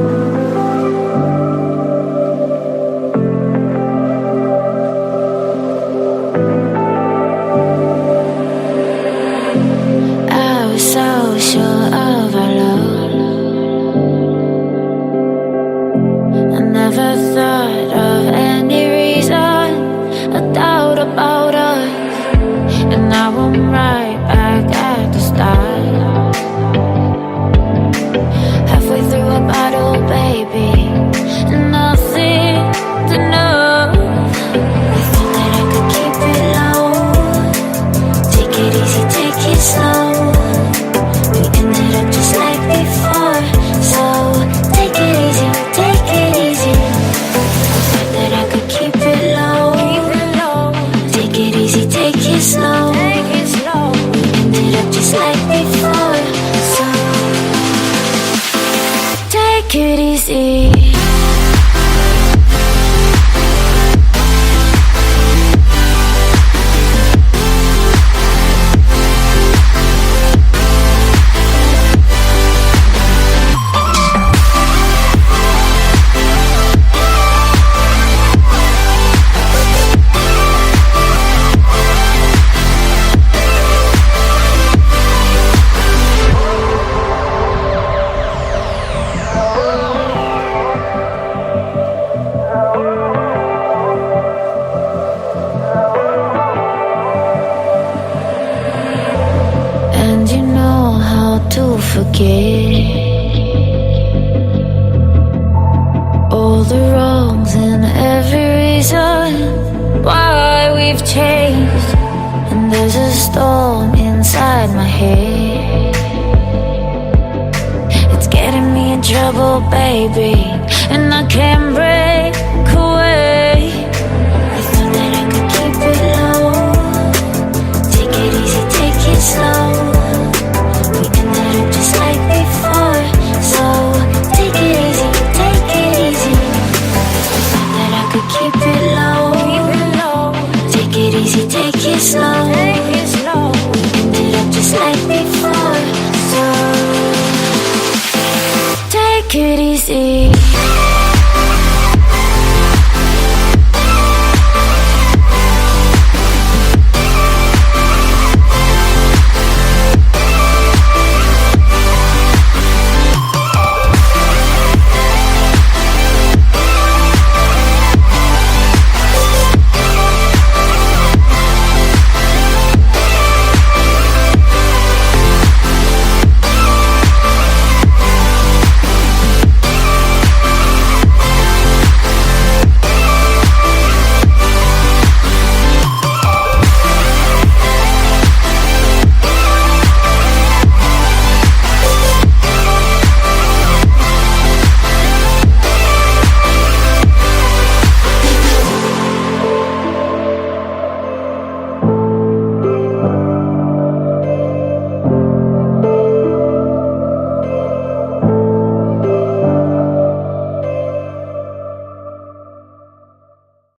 I was so sure of our love. I never thought of any reason, a doubt about us. And now I'm right back at the start. Halfway through a bottle, baby, and nothing to know. I thought that I could keep it low. Take it easy, take it slow. We ended up just like before, so take it easy, take it easy. I thought that I could keep it low. Take it easy, take it slow. We ended up just like before, so take it easy. And you know how to forget all the wrongs and every reason why we've changed. And there's a storm inside my head, it's getting me in trouble, baby, and I can't break away. I thought that I could keep it low. Take it easy, take it slow. We ended up just like before, so take it easy, take it easy. I thought that I could keep it low. Take it easy, take it slow. We ended up just like before, so take it easy.